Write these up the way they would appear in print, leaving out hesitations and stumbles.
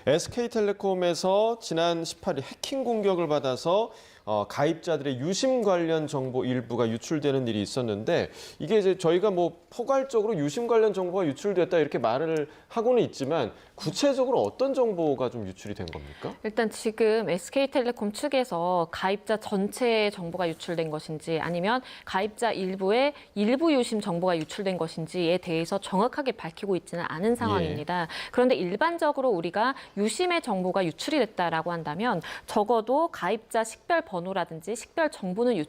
SK텔레콤에서 지난 18일 해킹 공격을 받아서 가입자들의 유심 관련 정보 일부가 유출되는 일이 있었는데 이게 이제 저희가 뭐 포괄적으로 유심 관련 정보가 유출됐다 이렇게 말을 하고는 있지만 구체적으로 어떤 정보가 좀 유출이 된 겁니까? 일단 지금 SK텔레콤 측에서 가입자 전체의 정보가 유출된 것인지 아니면 가입자 일부의 일부 유심 정보가 유출된 것인지에 대해서 정확하게 밝히고 있지는 않은 상황입니다. 그런데 일반적으로 우리가 유심의 정보가 유출이 됐다라고 한다면 적어도 가입자 식별 번호라든지 식별 정보는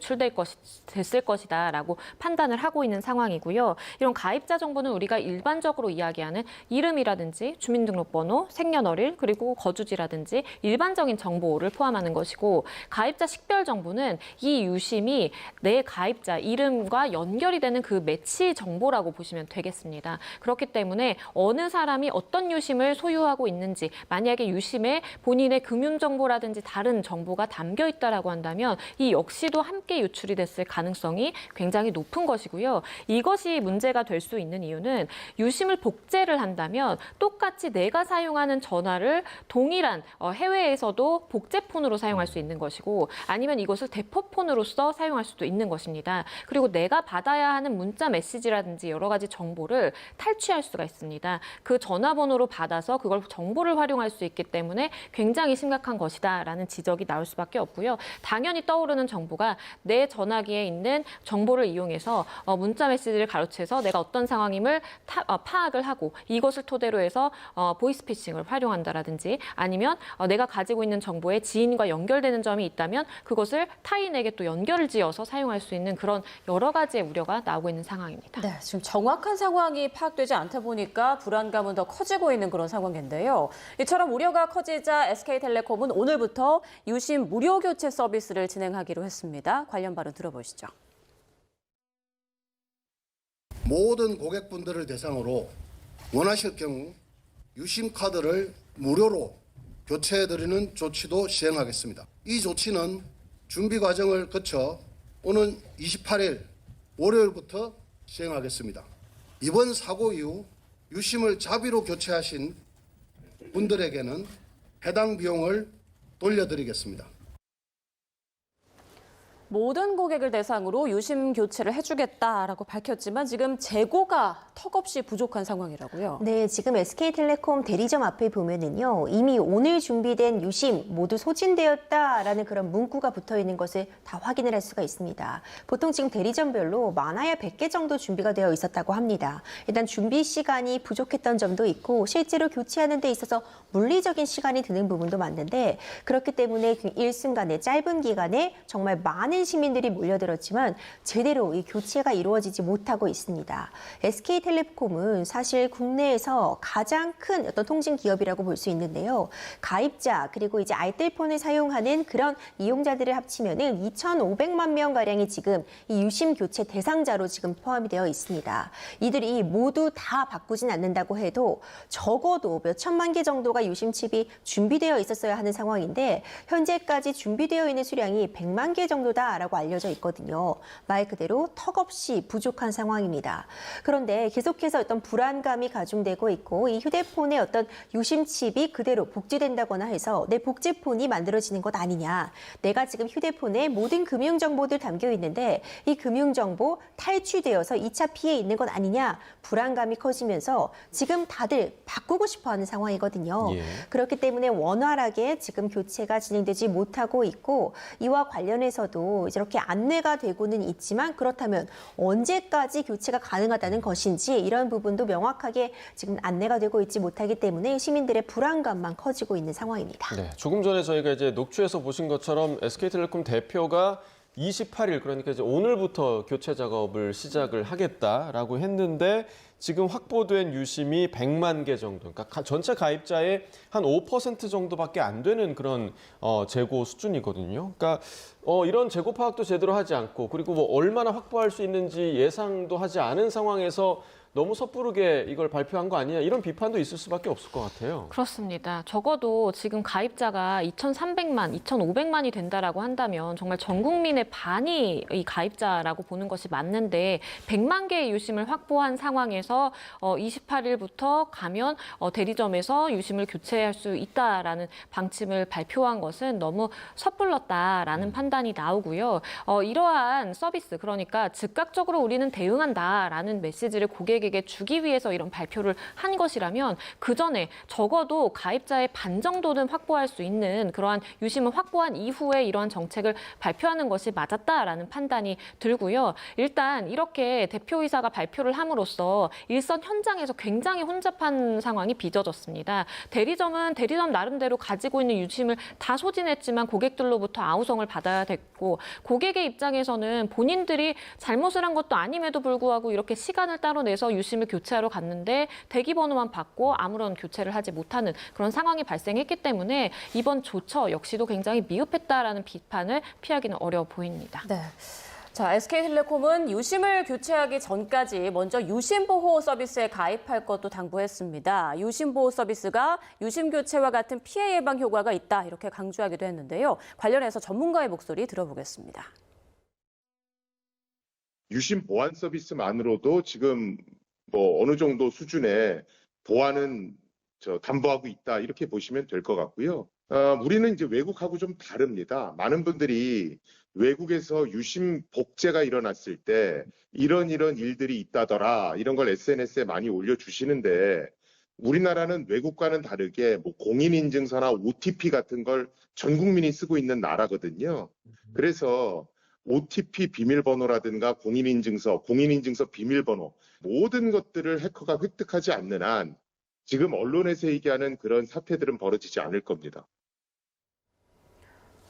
됐을 것이다라고 판단을 하고 있는 상황이고요. 이런 가입자 정보는 우리가 일반적으로 이야기하는 이름이라든지 주민등록번호, 생년월일, 그리고 거주지라든지 일반적인 정보를 포함하는 것이고 가입자 식별 정보는 이 유심이 내 가입자 이름과 연결이 되는 그 매치 정보라고 보시면 되겠습니다. 그렇기 때문에 어느 사람이 어떤 유심을 소유하고 있는지 만약에 유심에 본인의 금융정보라든지 다른 정보가 담겨 있다라고 한다면 이 역시도 함께 유출이 됐을 가능성이 굉장히 높은 것이고요. 이것이 문제가 될 수 있는 이유는 유심을 복제를 한다면 똑같이 내가 사용하는 전화를 동일한 해외에서도 복제폰으로 사용할 수 있는 것이고 아니면 이것을 대포폰으로서 사용할 수도 있는 것입니다. 그리고 내가 받아야 하는 문자 메시지라든지 여러 가지 정보를 탈취할 수가 있습니다. 그 전화번호로 받아서 그걸 정보를 활용할 수 있기 때문에 굉장히 심각한 것이다라는 지적이 나올 수밖에 없고요. 당연히 떠오르는 정보가 내 전화기에 있는 정보를 이용해서 문자 메시지를 가로채서 내가 어떤 상황임을 파악을 하고 이것을 토대로 해서 보이스피싱을 활용한다라든지 아니면 내가 가지고 있는 정보에 지인과 연결되는 점이 있다면 그것을 타인에게 또 연결을 지어서 사용할 수 있는 그런 여러 가지의 우려가 나오고 있는 상황입니다. 네, 지금 정확한 상황이 파악되지 않다 보니까 불안감은 더 커지고 있는 그런 상황인데요. 이처럼 우려가 커지자 SK텔레콤은 오늘부터 유심 무료 교체 서비스를 진행하기로 했습니다. 관련 발언 들어보시죠. 모든 고객분들을 대상으로 원하실 경우 유심 카드를 무료로 교체해드리는 조치도 시행하겠습니다. 이 조치는 준비 과정을 거쳐 오는 28일 월요일부터 시행하겠습니다. 이번 사고 이후 유심을 자비로 교체하신 분들에게는 해당 비용을 돌려드리겠습니다. 모든 고객을 대상으로 유심 교체를 해주겠다라고 밝혔지만 지금 재고가 턱없이 부족한 상황이라고요. 네, 지금 SK텔레콤 대리점 앞에 보면은요, 이미 오늘 준비된 유심 모두 소진되었다라는 그런 문구가 붙어 있는 것을 다 확인을 할 수가 있습니다. 보통 지금 대리점별로 많아야 100개 정도 준비가 되어 있었다고 합니다. 일단 준비 시간이 부족했던 점도 있고 실제로 교체하는 데 있어서 물리적인 시간이 드는 부분도 많은데 그렇기 때문에 일순간에 짧은 기간에 정말 많은 시민들이 몰려들었지만 제대로 이 교체가 이루어지지 못하고 있습니다. SK텔레콤은 사실 국내에서 가장 큰 어떤 통신 기업이라고 볼 수 있는데요. 가입자 그리고 이제 알뜰폰을 사용하는 그런 이용자들을 합치면은 2,500만 명 가량이 지금 이 유심 교체 대상자로 지금 포함이 되어 있습니다. 이들이 모두 다 바꾸진 않는다고 해도 적어도 몇 천만 개 정도가 유심 칩이 준비되어 있었어야 하는 상황인데 현재까지 준비되어 있는 수량이 100만 개 정도다라고 알려져 있거든요. 말 그대로 턱없이 부족한 상황입니다. 그런데 계속해서 어떤 불안감이 가중되고 있고 이 휴대폰의 어떤 유심 칩이 그대로 복제된다거나 해서 내 복제폰이 만들어지는 것 아니냐. 내가 지금 휴대폰에 모든 금융정보들 담겨 있는데 이 금융정보 탈취되어서 2차 피해 있는 것 아니냐. 불안감이 커지면서 지금 다들 바꾸고 싶어하는 상황이거든요. 그렇기 때문에 원활하게 지금 교체가 진행되지 못하고 있고 이와 관련해서도 이렇게 안내가 되고는 있지만 그렇다면 언제까지 교체가 가능하다는 것인지 이런 부분도 명확하게 지금 안내가 되고 있지 못하기 때문에 시민들의 불안감만 커지고 있는 상황입니다. 네, 조금 전에 저희가 이제 녹취에서 보신 것처럼 SK텔레콤 대표가 28일 그러니까 이제 오늘부터 교체 작업을 시작을 하겠다라고 했는데 지금 확보된 유심이 100만 개 정도, 그러니까 전체 가입자의 한 5% 정도밖에 안 되는 그런 재고 수준이거든요. 그러니까 이런 재고 파악도 제대로 하지 않고 그리고 뭐 얼마나 확보할 수 있는지 예상도 하지 않은 상황에서 너무 섣부르게 이걸 발표한 거 아니냐 이런 비판도 있을 수밖에 없을 것 같아요. 그렇습니다. 적어도 지금 가입자가 2,300만, 2,500만이 된다라고 한다면 정말 전 국민의 반이 이 가입자라고 보는 것이 맞는데 100만 개의 유심을 확보한 상황에서 28일부터 가면 대리점에서 유심을 교체할 수 있다라는 방침을 발표한 것은 너무 섣불렀다라는 판단이 나오고요. 이러한 서비스, 그러니까 즉각적으로 우리는 대응한다라는 메시지를 고객에게 주기 위해서 이런 발표를 한 것이라면 그 전에 적어도 가입자의 반 정도는 확보할 수 있는 그러한 유심을 확보한 이후에 이러한 정책을 발표하는 것이 맞았다라는 판단이 들고요. 일단 이렇게 대표이사가 발표를 함으로써 일선 현장에서 굉장히 혼잡한 상황이 빚어졌습니다. 대리점은 대리점 나름대로 가지고 있는 유심을 다 소진했지만 고객들로부터 아우성을 받아야 됐고, 고객의 입장에서는 본인들이 잘못을 한 것도 아님에도 불구하고 이렇게 시간을 따로 내서 유심을 교체하러 갔는데 대기번호만 받고 아무런 교체를 하지 못하는 그런 상황이 발생했기 때문에 이번 조처 역시도 굉장히 미흡했다라는 비판을 피하기는 어려워 보입니다. 네. 자, SK텔레콤은 유심을 교체하기 전까지 먼저 유심보호 서비스에 가입할 것도 당부했습니다. 유심보호 서비스가 유심 교체와 같은 피해 예방 효과가 있다, 이렇게 강조하기도 했는데요. 관련해서 전문가의 목소리 들어보겠습니다. 유심 보안 서비스만으로도 지금 어느 정도 수준의 보안은 담보하고 있다, 이렇게 보시면 될 것 같고요. 우리는 이제 외국하고 좀 다릅니다. 많은 분들이 외국에서 유심 복제가 일어났을 때 이런 일들이 있다더라, 이런 걸 SNS에 많이 올려주시는데, 우리나라는 외국과는 다르게 공인인증서나 OTP 같은 걸 전 국민이 쓰고 있는 나라거든요. 그래서 OTP 비밀번호라든가 공인인증서 비밀번호, 모든 것들을 해커가 획득하지 않는 한 지금 언론에서 얘기하는 그런 사태들은 벌어지지 않을 겁니다.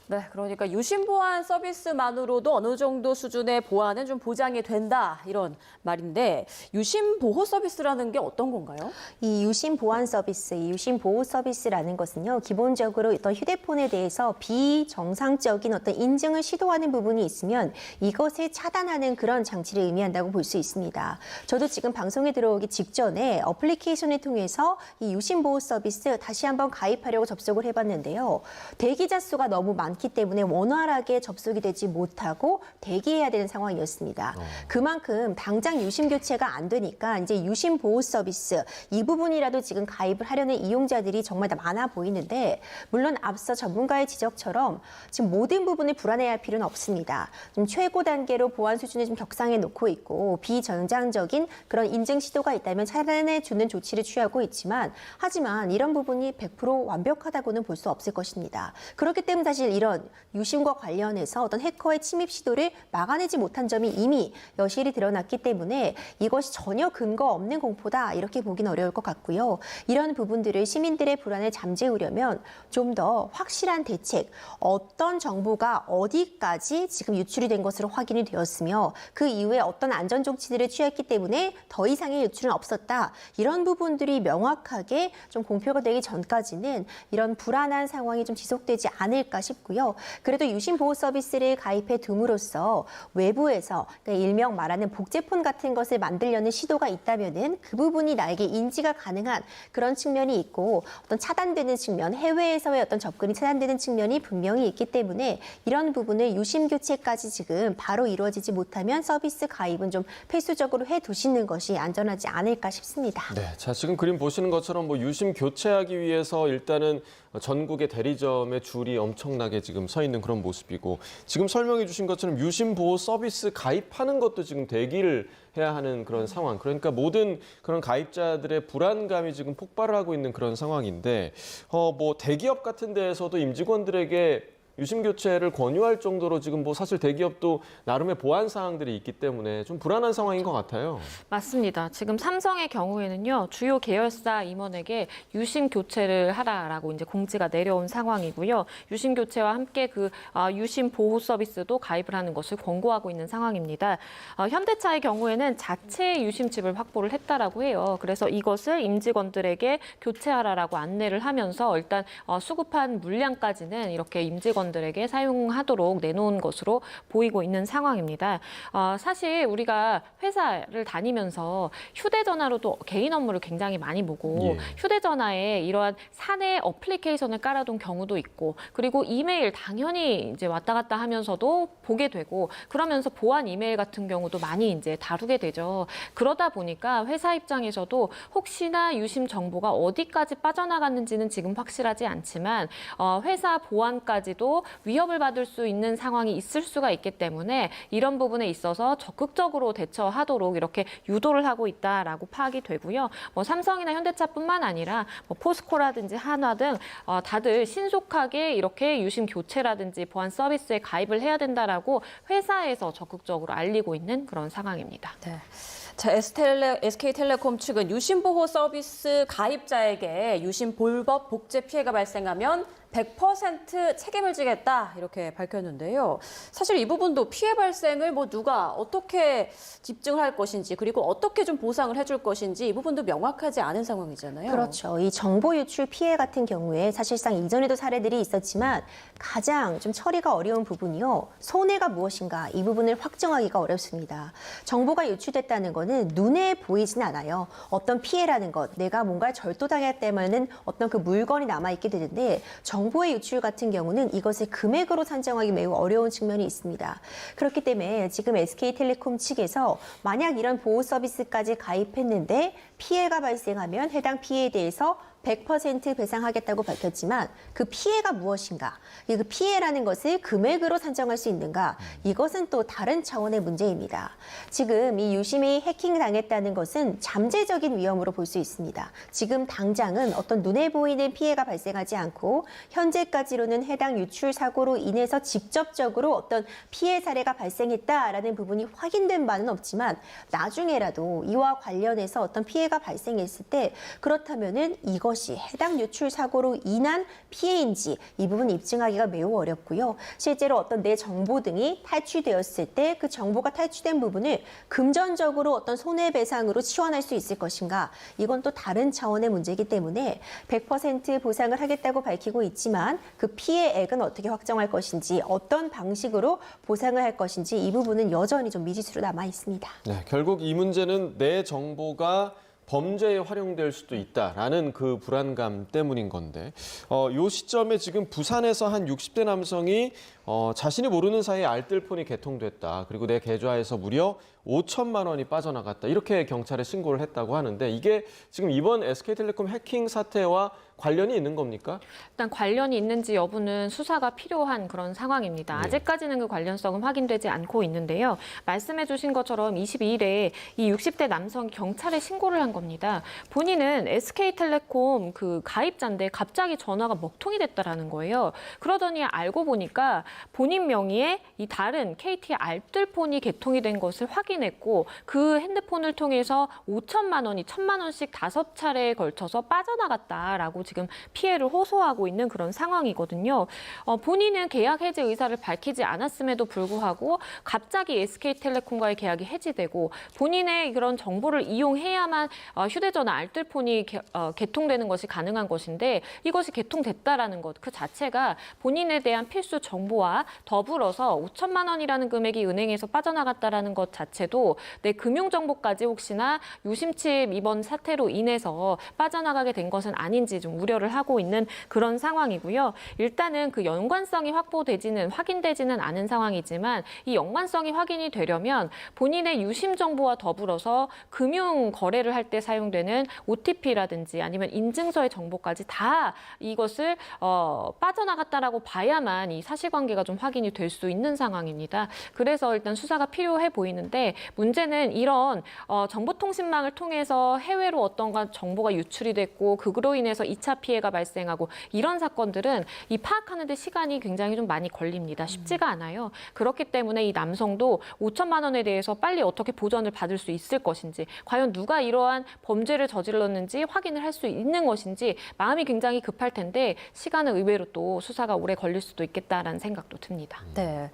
네, 그러니까 유심 보안 서비스만으로도 어느 정도 수준의 보안은 좀 보장이 된다, 이런 말인데, 유심 보호 서비스라는 게 어떤 건가요? 이 유심 보안 서비스, 이 유심 보호 서비스라는 것은요, 기본적으로 어떤 휴대폰에 대해서 비정상적인 어떤 인증을 시도하는 부분이 있으면 이것을 차단하는 그런 장치를 의미한다고 볼 수 있습니다. 저도 지금 방송에 들어오기 직전에 어플리케이션을 통해서 이 유심 보호 서비스 다시 한번 가입하려고 접속을 해봤는데요. 대기자 수가 너무 많기 때문에 원활하게 접속이 되지 못하고 대기해야 되는 상황이었습니다. 그만큼 당장 유심 교체가 안 되니까 이제 유심 보호 서비스 이 부분이라도 지금 가입을 하려는 이용자들이 정말 다 많아 보이는데, 물론 앞서 전문가의 지적처럼 지금 모든 부분을 불안해할 필요는 없습니다. 좀 최고 단계로 보안 수준을 좀 격상해 놓고 있고 비정상적인 그런 인증 시도가 있다면 차단해 주는 조치를 취하고 있지만, 하지만 이런 부분이 100% 완벽하다고는 볼 수 없을 것입니다. 그렇기 때문에 사실 이런 유심과 관련해서 어떤 해커의 침입 시도를 막아내지 못한 점이 이미 여실히 드러났기 때문에 이것이 전혀 근거 없는 공포다, 이렇게 보기는 어려울 것 같고요. 이런 부분들을 시민들의 불안을 잠재우려면 좀 더 확실한 대책, 어떤 정보가 어디까지 지금 유출이 된 것으로 확인이 되었으며 그 이후에 어떤 안전 조치들을 취했기 때문에 더 이상의 유출은 없었다, 이런 부분들이 명확하게 좀 공표가 되기 전까지는 이런 불안한 상황이 좀 지속되지 않을까 싶고요. 그래도 유심 보호 서비스를 가입해 둠으로써 외부에서, 그러니까 일명 말하는 복제폰 같은 것을 만들려는 시도가 있다면은 그 부분이 나에게 인지가 가능한 그런 측면이 있고, 어떤 차단되는 측면, 해외에서의 어떤 접근이 차단되는 측면이 분명히 있기 때문에 이런 부분을 유심 교체까지 지금 바로 이루어지지 못하면 서비스 가입은 좀 필수적으로 해두시는 것이 안전하지 않을까 싶습니다. 네, 자 지금 그림 보시는 것처럼 유심 교체하기 위해서 일단은 전국의 대리점의 줄이 엄청나게 지금 서 있는 그런 모습이고, 지금 설명해 주신 것처럼 유심 보호 서비스 가입하는 것도 지금 대기를 해야 하는 그런 상황. 그러니까 모든 그런 가입자들의 불안감이 지금 폭발을 하고 있는 그런 상황인데, 대기업 같은 데에서도 임직원들에게 유심 교체를 권유할 정도로 지금 사실 대기업도 나름의 보안 사항들이 있기 때문에 좀 불안한 상황인 것 같아요. 맞습니다. 지금 삼성의 경우에는요, 주요 계열사 임원에게 유심 교체를 하라라고 이제 공지가 내려온 상황이고요. 유심 교체와 함께 유심 보호 서비스도 가입을 하는 것을 권고하고 있는 상황입니다. 현대차의 경우에는 자체 유심칩을 확보를 했다라고 해요. 그래서 이것을 임직원들에게 교체하라라고 안내를 하면서 일단 수급한 물량까지는 이렇게 임직원 직원들에게 사용하도록 내놓은 것으로 보이고 있는 상황입니다. 사실 우리가 회사를 다니면서 휴대전화로도 개인 업무를 굉장히 많이 보고 예. 휴대전화에 이러한 사내 어플리케이션을 깔아둔 경우도 있고 그리고 이메일 당연히 이제 왔다 갔다 하면서도 보게 되고 그러면서 보안 이메일 같은 경우도 많이 이제 다루게 되죠. 그러다 보니까 회사 입장에서도 혹시나 유심 정보가 어디까지 빠져나갔는지는 지금 확실하지 않지만 회사 보안까지도 위협을 받을 수 있는 상황이 있을 수가 있기 때문에 이런 부분에 있어서 적극적으로 대처하도록 이렇게 유도를 하고 있다라고 파악이 되고요. 삼성이나 현대차뿐만 아니라 포스코라든지 한화 등 다들 신속하게 이렇게 유심 교체라든지 보안 서비스에 가입을 해야 된다라고 회사에서 적극적으로 알리고 있는 그런 상황입니다. 네. 자, SK텔레콤 측은 유심보호 서비스 가입자에게 유심 볼법 복제 피해가 발생하면 100% 책임을 지겠다 이렇게 밝혔는데요. 사실 이 부분도 피해 발생을 누가 어떻게 집증할 것인지 그리고 어떻게 좀 보상을 해줄 것인지 이 부분도 명확하지 않은 상황이잖아요. 그렇죠. 이 정보 유출 피해 같은 경우에 사실상 이전에도 사례들이 있었지만 가장 좀 처리가 어려운 부분이요. 손해가 무엇인가 이 부분을 확정하기가 어렵습니다. 정보가 유출됐다는 거는 눈에 보이진 않아요. 어떤 피해라는 것, 내가 뭔가 절도당했다면은 어떤 그 물건이 남아있게 되는데 정보의 유출 같은 경우는 이것을 금액으로 산정하기 매우 어려운 측면이 있습니다. 그렇기 때문에 지금 SK텔레콤 측에서 만약 이런 보호 서비스까지 가입했는데 피해가 발생하면 해당 피해에 대해서 100% 배상하겠다고 밝혔지만 그 피해가 무엇인가, 그 피해라는 것을 금액으로 산정할 수 있는가, 이것은 또 다른 차원의 문제입니다. 지금 이 유심이 해킹당했다는 것은 잠재적인 위험으로 볼 수 있습니다. 지금 당장은 어떤 눈에 보이는 피해가 발생하지 않고 현재까지로는 해당 유출 사고로 인해서 직접적으로 어떤 피해 사례가 발생했다라는 부분이 확인된 바는 없지만 나중에라도 이와 관련해서 어떤 피해가 발생했을 때 그렇다면은 이것이 해당 유출 사고로 인한 피해인지 이 부분 입증하기가 매우 어렵고요. 실제로 어떤 내 정보 등이 탈취되었을 때 그 정보가 탈취된 부분을 금전적으로 어떤 손해배상으로 치환할 수 있을 것인가, 이건 또 다른 차원의 문제이기 때문에 100% 보상을 하겠다고 밝히고 있지만 그 피해액은 어떻게 확정할 것인지, 어떤 방식으로 보상을 할 것인지 이 부분은 여전히 좀 미지수로 남아 있습니다. 네, 결국 이 문제는 내 정보가 범죄에 활용될 수도 있다라는 그 불안감 때문인 건데 이 시점에 지금 부산에서 한 60대 남성이 자신이 모르는 사이에 알뜰폰이 개통됐다. 그리고 내 계좌에서 무려 5천만 원이 빠져나갔다. 이렇게 경찰에 신고를 했다고 하는데 이게 지금 이번 SK텔레콤 해킹 사태와 관련이 있는 겁니까? 일단 관련이 있는지 여부는 수사가 필요한 그런 상황입니다. 네. 아직까지는 그 관련성은 확인되지 않고 있는데요. 말씀해 주신 것처럼 22일에 이 60대 남성이 경찰에 신고를 한 겁니다. 본인은 SK텔레콤 그 가입자인데 갑자기 전화가 먹통이 됐다라는 거예요. 그러더니 알고 보니까 본인 명의의 이 다른 KT 알뜰폰이 개통이 된 것을 확인했고 그 핸드폰을 통해서 5천만 원이 1,000만 원씩 5차례에 걸쳐서 빠져나갔다라고 지금 피해를 호소하고 있는 그런 상황이거든요. 본인은 계약 해지 의사를 밝히지 않았음에도 불구하고 갑자기 SK텔레콤과의 계약이 해지되고 본인의 그런 정보를 이용해야만 휴대전화 알뜰폰이 개통되는 것이 가능한 것인데 이것이 개통됐다라는 것 그 자체가 본인에 대한 필수 정보와 더불어서 5천만 원이라는 금액이 은행에서 빠져나갔다라는 것 자체도 내 금융정보까지 혹시나 유심칩 이번 사태로 인해서 빠져나가게 된 것은 아닌지 좀 우려를 하고 있는 그런 상황이고요. 일단은 그 연관성이 확인되지는 않은 상황이지만 이 연관성이 확인이 되려면 본인의 유심 정보와 더불어서 금융 거래를 할 때 사용되는 OTP라든지 아니면 인증서의 정보까지 다 이것을 빠져나갔다라고 봐야만 이 사실관계가 좀 확인이 될 수 있는 상황입니다. 그래서 일단 수사가 필요해 보이는데 문제는 이런 정보통신망을 통해서 해외로 어떤가 정보가 유출이 됐고 그로 인해서 2차 피해가 발생하고 이런 사건들은 이 파악하는 데 시간이 굉장히 좀 많이 걸립니다. 쉽지가 않아요. 그렇기 때문에 이 남성도 5천만 원에 대해서 빨리 어떻게 보전을 받을 수 있을 것인지, 과연 누가 이러한 범죄를 저질렀는지 확인을 할 수 있는 것인지 마음이 굉장히 급할 텐데 시간은 의외로 또 수사가 오래 걸릴 수도 있겠다라는 생각도 듭니다. 네.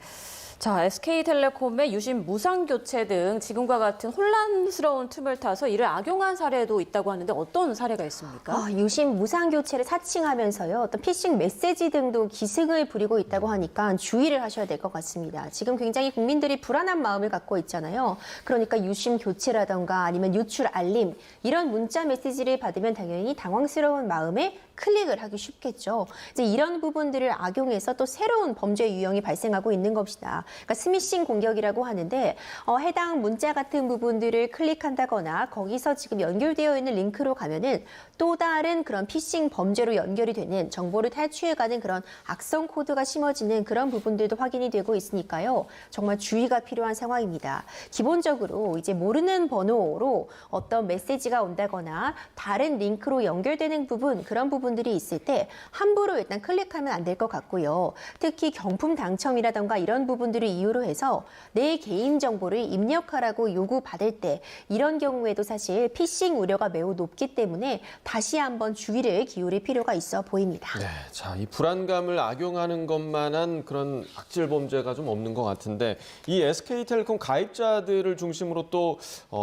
자, SK텔레콤의 유심 무상 교체 등 지금과 같은 혼란스러운 틈을 타서 이를 악용한 사례도 있다고 하는데 어떤 사례가 있습니까? 유심 무상 교체를 사칭하면서요. 어떤 피싱 메시지 등도 기승을 부리고 있다고 하니까 주의를 하셔야 될 것 같습니다. 지금 굉장히 국민들이 불안한 마음을 갖고 있잖아요. 그러니까 유심 교체라던가 아니면 유출 알림 이런 문자 메시지를 받으면 당연히 당황스러운 마음에 클릭을 하기 쉽겠죠. 이제 이런 부분들을 악용해서 또 새로운 범죄 유형이 발생하고 있는 것이다. 그러니까 스미싱 공격이라고 하는데 해당 문자 같은 부분들을 클릭한다거나 거기서 지금 연결되어 있는 링크로 가면은 또 다른 그런 피싱 범죄로 연결이 되는 정보를 탈취해가는 그런 악성 코드가 심어지는 그런 부분들도 확인이 되고 있으니까요. 정말 주의가 필요한 상황입니다. 기본적으로 이제 모르는 번호로 어떤 메시지가 온다거나 다른 링크로 연결되는 부분 그런 부분들이 있을 때 함부로 일단 클릭하면 안 될 것 같고요. 특히 경품 당첨이라던가 이런 부분들을 이유로 해서 내 개인 정보를 입력하라고 요구받을 때 이런 경우에도 사실 피싱 우려가 매우 높기 때문에 다시 한번 주의를 기울일 필요가 있어 보입니다. 네, 자, 이 불안감을 악용하는 것만한 그런 악질 범죄가 좀 없는 것 같은데 이 SK텔레콤 가입자들을 중심으로 또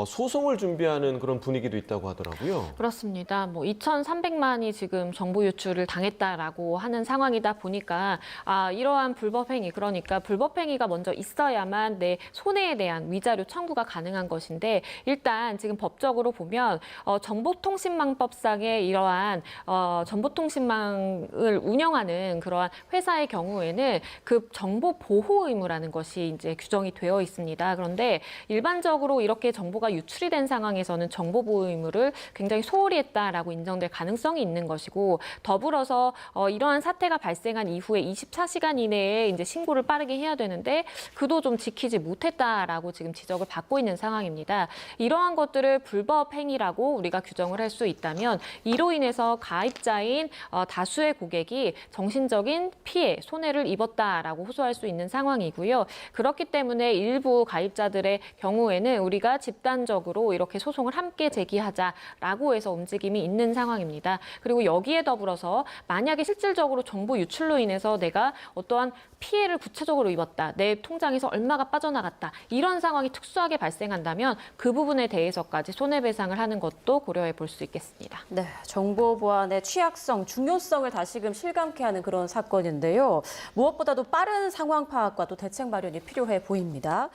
소송을 준비하는 그런 분위기도 있다고 하더라고요. 그렇습니다. 2,300만이 지금 정보 유출을 당했다라고 하는 상황이다 보니까 이러한 불법행위, 그러니까 불법행위가 먼저 있어야만 내 손해에 대한 위자료 청구가 가능한 것인데 일단 지금 법적으로 보면 정보통신망법상의 이러한 정보통신망을 운영하는 그러한 회사의 경우에는 그 정보 보호 의무라는 것이 이제 규정이 되어 있습니다. 그런데 일반적으로 이렇게 정보가 유출이 된 상황에서는 정보 보호 의무를 굉장히 소홀히 했다라고 인정될 가능성이 있는 것이고 더불어서 이러한 사태가 발생한 이후에 24시간 이내에 이제 신고를 빠르게 해야 되는데 그도 좀 지키지 못했다라고 지금 지적을 받고 있는 상황입니다. 이러한 것들을 불법 행위라고 우리가 규정을 할 수 있다면 이로 인해서 가입자인 다수의 고객이 정신적인 피해, 손해를 입었다라고 호소할 수 있는 상황이고요. 그렇기 때문에 일부 가입자들의 경우에는 우리가 집단적으로 이렇게 소송을 함께 제기하자라고 해서 움직임이 있는 상황입니다. 그리고 여기에 더불어서 만약에 실질적으로 정보 유출로 인해서 내가 어떠한 피해를 구체적으로 입었다, 내 통장에서 얼마가 빠져나갔다 이런 상황이 특수하게 발생한다면 그 부분에 대해서까지 손해배상을 하는 것도 고려해 볼 수 있겠습니다. 네, 정보 보안의 취약성, 중요성을 다시금 실감케 하는 그런 사건인데요. 무엇보다도 빠른 상황 파악과 또 대책 마련이 필요해 보입니다.